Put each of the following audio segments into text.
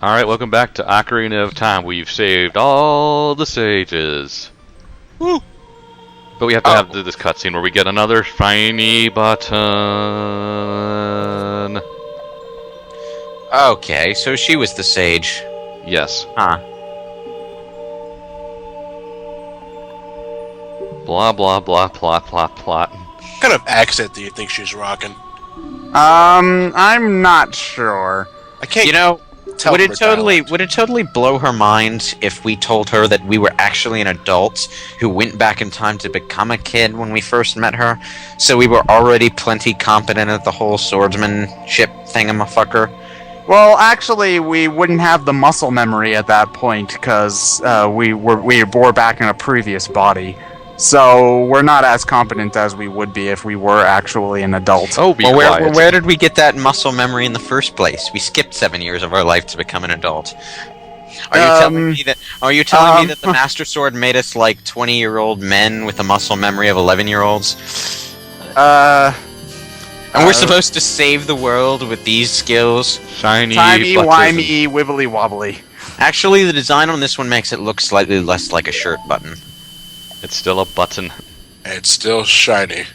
Alright, welcome back to Ocarina of Time. We've saved all the sages. Woo! But we have to have this cutscene where we get another shiny button. Okay, so she was the sage. Yes. Huh. Blah, blah, blah, plot, plot, plot. What kind of accent do you think she's rocking? I'm not sure. I can't. You know, tell would from it her dialect. totally blow her mind if we told her that we were actually an adult who went back in time to become a kid when we first met her? So we were already plenty competent at the whole swordsmanship thingamafucker. Well, actually, we wouldn't have the muscle memory at that point because we were back in a previous body. So we're not as competent as we would be if we were actually an adult. Oh, be Well, quiet. where did we get that muscle memory in the first place? We skipped 7 years of our life to become an adult. Are you telling me that? Are you telling me that the Master Sword made us like 20-year-old men with a muscle memory of 11-year-olds? And we're supposed to save the world with these skills? Shiny Timey-wimey, wibbly-wobbly. Actually, the design on this one makes it look slightly less like a shirt button. It's still a button. It's still shiny.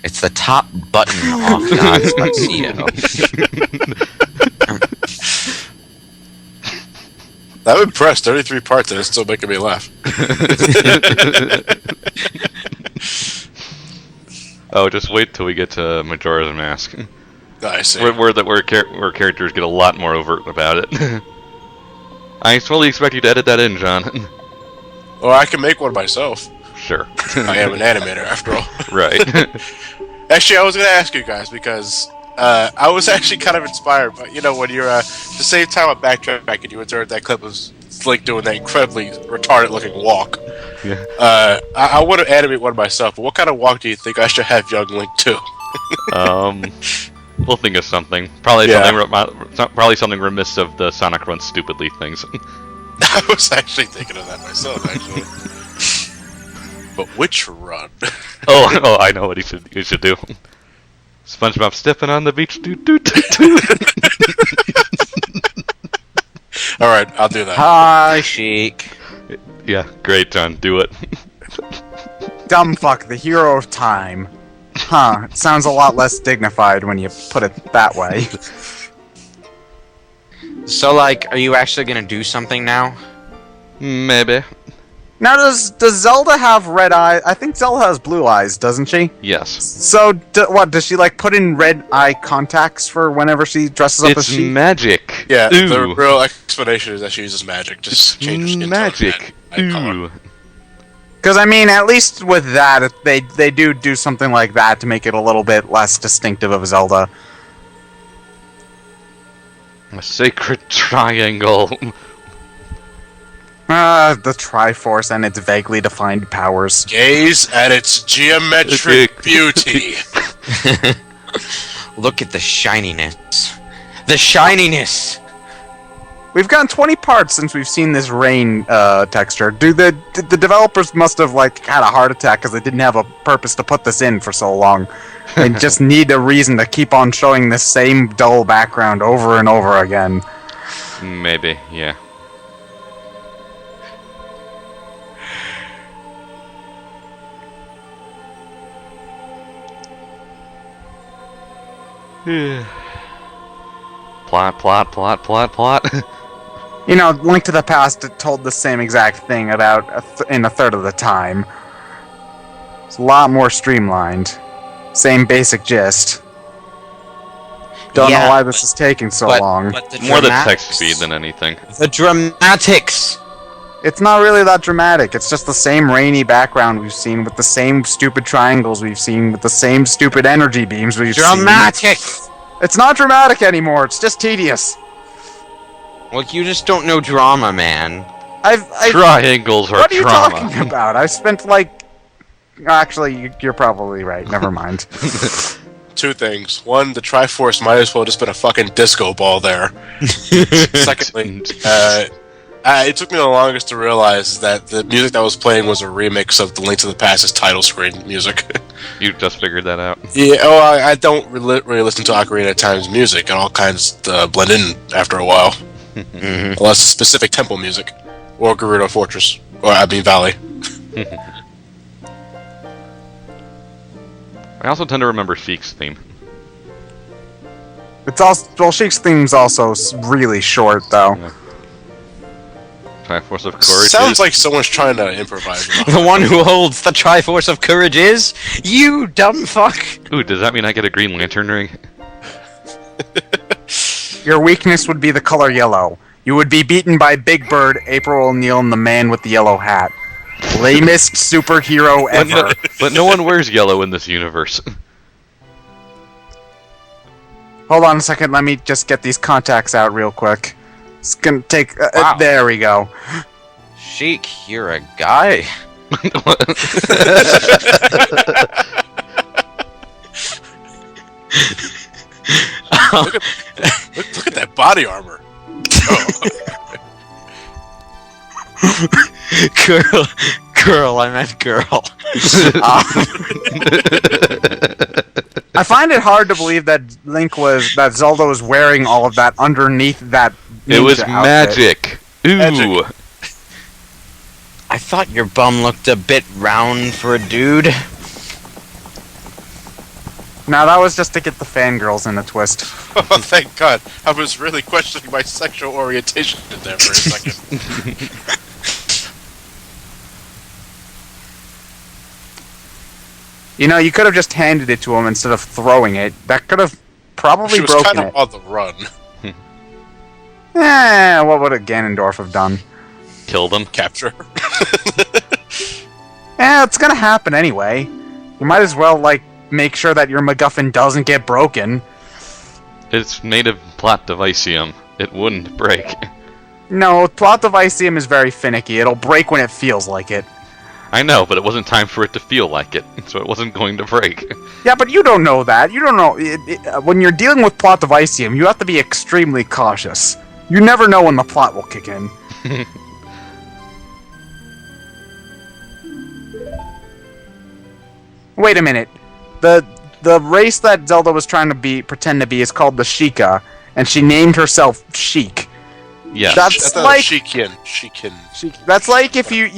It's the top button off God's tuxedo. That would impress 33 parts and it's still making me laugh. Oh, just wait till we get to Majora's Mask. I see. Where characters get a lot more overt about it. I fully expect you to edit that in, John. Or I can make one myself. Sure. I am an animator after all. Right. Actually, I was going to ask you guys because I was actually kind of inspired. But you know, when you're at the same time I'm backtracking, you insert that clip of Link doing that incredibly retarded-looking walk. Yeah. I want to animate one myself. But what kind of walk do you think I should have young Link do? We'll think of something. Probably Yeah. something remiss of the Sonic Run stupidly things. I was actually thinking of that myself, actually. But which run? Oh, I know what he should do. SpongeBob stepping on the beach. Doot, doot, doot, doot. All right, I'll do that. Hi, Sheik. Yeah, great, John. Do it. Dumbfuck, the hero of time. Huh, it sounds a lot less dignified when you put it that way. So, like, are you actually gonna do something now? Maybe. Now, does Zelda have red eyes? I think Zelda has blue eyes, doesn't she? Yes. So, what, does she, like, put in red eye contacts for whenever she dresses up as It's Sheik? magic. Yeah, Ooh. the real explanation is that she uses magic. Just changes into magic. red color. Ooh. Because, I mean, at least with that, they do something like that to make it a little bit less distinctive of Zelda. A sacred triangle. The Triforce and its vaguely defined powers. Gaze at its geometric beauty. Look at the shininess. The shininess! We've gotten 20 parts since we've seen this rain texture. The developers must have like had a heart attack because they didn't have a purpose to put this in for so long. They just need a reason to keep on showing the same dull background over and over again. Maybe, yeah. Plot, plot, plot, plot, plot. You know, Link to the Past told the same exact thing about in a third of the time. It's a lot more streamlined. Same basic gist. Don't know why this is taking so long. But the More the dramatics- text speed than anything. The dramatics! It's not really that dramatic. It's just the same rainy background we've seen with the same stupid triangles we've seen with the same stupid energy beams we've Dramatic! seen. It's not dramatic anymore. It's just tedious. Well, you just don't know drama, man. Triangles are What are you trauma. talking about? I've spent like... Actually, you're probably right. Never mind. Two things. One, the Triforce might as well just been a fucking disco ball there. Secondly, it took me the longest to realize that the music that was playing was a remix of the Link to the Past's title screen music. You just figured that out? Yeah, I don't really listen to Ocarina of Time's music, and all kinds blend in after a while. Unless it's specific temple music. Or Gerudo Fortress. Or, Valley. I also tend to remember Sheik's theme. It's also Sheik's theme's also really short, though. Yeah. Triforce of Courage. Sounds like someone's trying to improvise. The one who holds the Triforce of Courage is you, dumb fuck. Ooh, does that mean I get a Green Lantern ring? Your weakness would be the color yellow. You would be beaten by Big Bird, April O'Neil, and the man with the yellow hat. Lamest superhero ever. But no one wears yellow in this universe. Hold on a second, let me just get these contacts out real quick. It's gonna take... Wow. There we go. Sheik, you're a guy. Look at that body armor. Girl, I meant girl. I find it hard to believe that Zelda was wearing all of that underneath that It was ninja magic. Ooh. Magic. I thought your bum looked a bit round for a dude. Now that was just to get the fangirls in a twist. Oh, thank God. I was really questioning my sexual orientation there for a second. You know, you could have just handed it to him instead of throwing it. That could have probably She was broken kind of it. on the run. What would a Ganondorf have done? Kill them. Capture. It's gonna happen anyway. You might as well, make sure that your MacGuffin doesn't get broken. It's made of plot devicium. It wouldn't break. No, plot devicium is very finicky. It'll break when it feels like it. I know, but it wasn't time for it to feel like it, so it wasn't going to break. Yeah, but you don't know that. You don't know. When you're dealing with plot devicium, you have to be extremely cautious. You never know when the plot will kick in. Wait a minute. The race that Zelda was trying to pretend to be is called the Sheikah, and she named herself Sheik. Yes. That's like Sheikin. that's like if you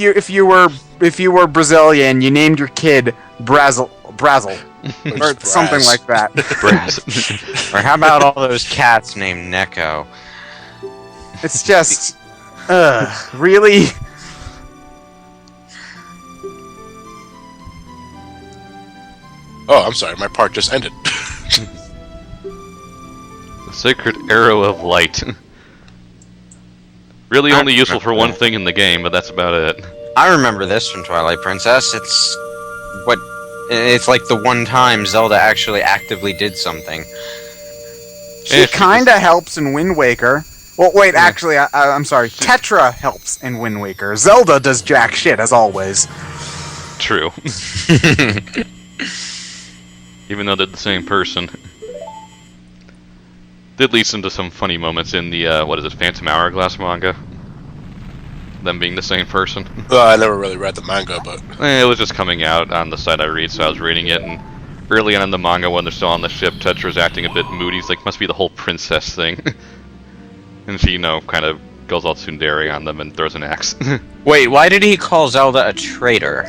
were Brazilian, you named your kid Brazel or something like that. Brass. Or how about all those cats named Neko? It's just, really. Oh, I'm sorry, my part just ended. The Sacred Arrow of Light. Really only useful for one thing in the game, but that's about it. I remember this from Twilight Princess. It's like the one time Zelda actually actively did something. She kinda helps in Wind Waker. Well, wait, actually, I'm sorry. Tetra helps in Wind Waker. Zelda does jack shit, as always. True. Even though they're the same person. Did lead into some funny moments in the, Phantom Hourglass manga. Them being the same person. Well, I never really read the manga, but... It was just coming out on the site I read, so I was reading it, and early on in the manga, when they're still on the ship, Tetra's acting a bit moody. He's like, must be the whole princess thing. And she, kind of goes all tsundere on them and throws an axe. Wait, why did he call Zelda a traitor?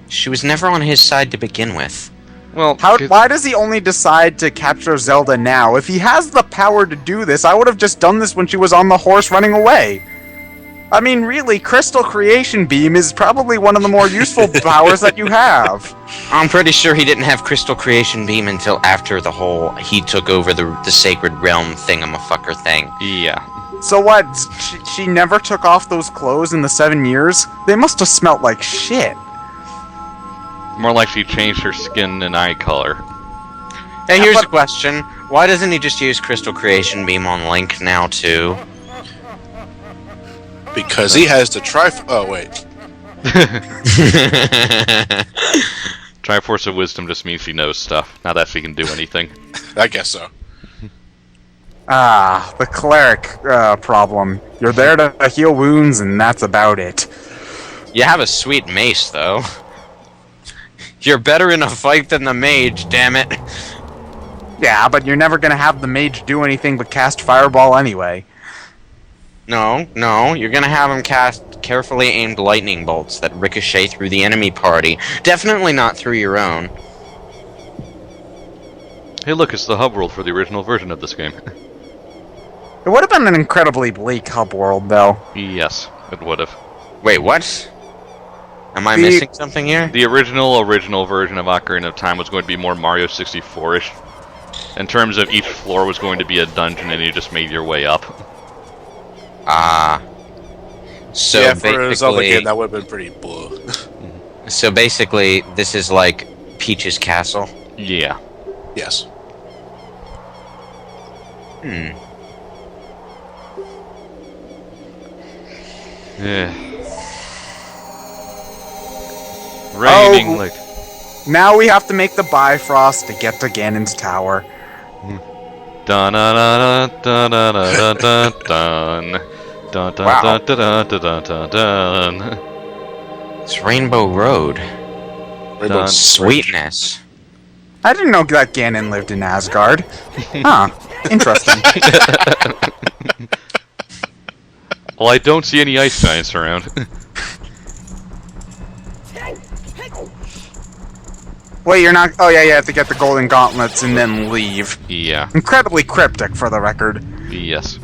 She was never on his side to begin with. Well, Why does he only decide to capture Zelda now? If he has the power to do this, I would have just done this when she was on the horse running away. I mean, really, Crystal Creation Beam is probably one of the more useful powers that you have. I'm pretty sure he didn't have Crystal Creation Beam until after the whole he took over the Sacred Realm thingamafucker thing. Yeah. So what? She never took off those clothes in the 7 years? They must have smelt like shit. More like she changed her skin and eye color. Hey, here's a question. Why doesn't he just use Crystal Creation Beam on Link now, too? Because he has the Oh, wait. Triforce of Wisdom just means she knows stuff, not that she can do anything. I guess so. The cleric problem. You're there to heal wounds, and that's about it. You have a sweet mace, though. You're better in a fight than the mage, damn it. Yeah, but you're never gonna have the mage do anything but cast fireball anyway. No, you're gonna have him cast carefully aimed lightning bolts that ricochet through the enemy party. Definitely not through your own. Hey, look, it's the hub world for the original version of this game. It would have been an incredibly bleak hub world, though. Yes, it would have. Wait, what? Am I missing something here? The original version of Ocarina of Time was going to be more Mario 64-ish. In terms of each floor was going to be a dungeon and you just made your way up. So yeah, for a Zelda basically, game, that would have been pretty blue. so basically, this is like Peach's Castle. Yeah. Yes. Yeah. Raining like... Now we have to make the Bifrost to get to Ganon's tower. Dun dun dun dun dun dun dun dun dun Wow. dun dun dun dun dun dun. It's Rainbow Road. Rainbow Sweetness. I didn't know that Ganon lived in Asgard. Huh. Interesting. Well, I don't see any ice giants around. Wait, you're not... Oh, yeah, you have to get the golden gauntlets and then leave. Yeah. Incredibly cryptic, for the record. Yes.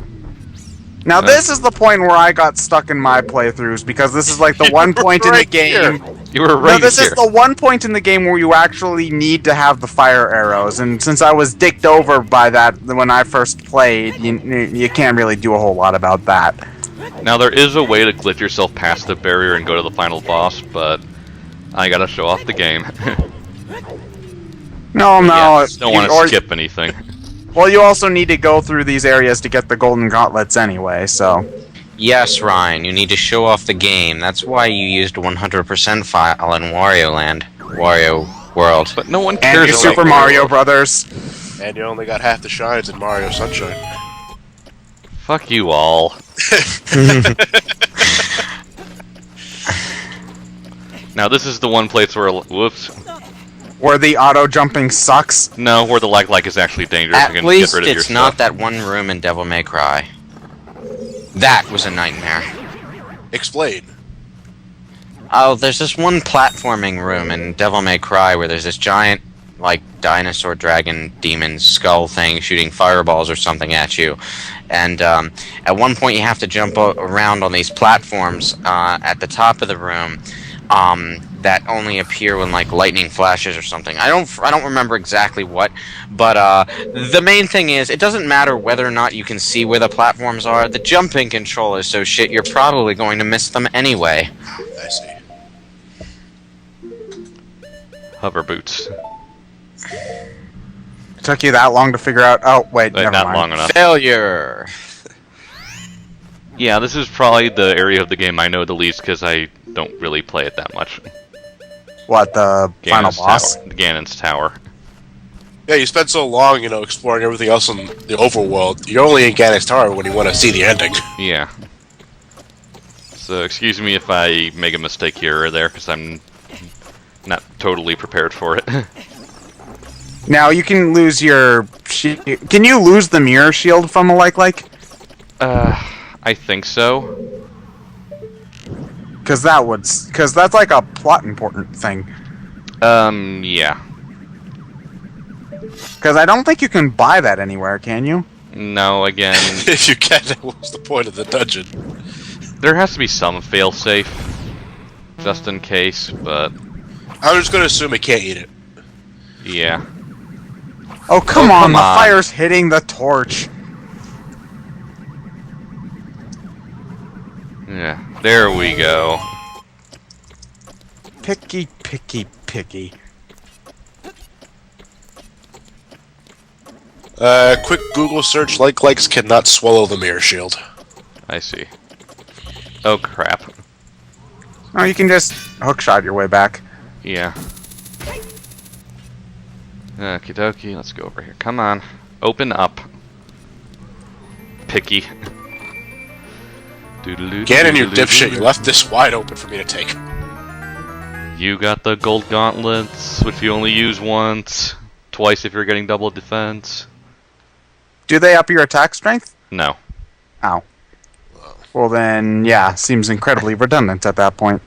Now, this is the point where I got stuck in my playthroughs, because this is like the one point in the game... You were right No, this here. is the one point in the game where you actually need to have the fire arrows, and since I was dicked over by that when I first played, you can't really do a whole lot about that. Now, there is a way to glitch yourself past the barrier and go to the final boss, but I gotta show off the game. No, Yeah, don't want to skip anything. Well, you also need to go through these areas to get the golden gauntlets anyway, so... Yes, Ryan, you need to show off the game. That's why you used 100% file in Wario Land. Wario World. But no one And cares your about Super Mario Brothers. And you only got half the shines in Mario Sunshine. Fuck you all. Now, this is the one place where... Whoops. Where the auto-jumping sucks. No, where the like is actually dangerous. You At can least get rid of your it's not stuff. that one room in Devil May Cry. That was a nightmare. Explain. Oh, there's this one platforming room in Devil May Cry where there's this giant, like, dinosaur, dragon, demon, skull thing shooting fireballs or something at you. And at one point you have to jump around on these platforms at the top of the room that only appear when, like, lightning flashes or something. I don't remember exactly what, but the main thing is it doesn't matter whether or not you can see where the platforms are. The jumping control is so shit you're probably going to miss them anyway. I see. Hover boots. It took you that long to figure out... Oh, wait, never Not mind. long enough. Failure. Yeah, this is probably the area of the game I know the least because I don't really play it that much. What, the final boss? Tower. Ganon's tower. Yeah, you spent so long, exploring everything else in the overworld. You're only in Ganon's Tower when you want to see the ending. Yeah. So excuse me if I make a mistake here or there because I'm not totally prepared for it. Now, you can lose your... Can you lose the mirror shield from a like? I think so. Because that's like a plot important thing. Yeah. Because I don't think you can buy that anywhere, can you? No, again, If you can, what's the point of the dungeon? there has to be some failsafe, just in case, but I'm just going to assume it can't eat it. yeah. Oh, come Oh, on, come the on. fire's hitting the torch. Yeah, there we go. Picky, picky, picky. Quick Google search, likes cannot swallow the mirror shield. I see. Oh crap. Oh, you can just hookshot your way back. Yeah. Okie dokie, let's go over here. Come on. Open up. Picky. Ganon, you dipshit, you left this wide open for me to take. You got the gold gauntlets, which you only use once, twice if you're getting double defense. Do they up your attack strength? No. Ow. Well then, yeah, seems incredibly redundant at that point.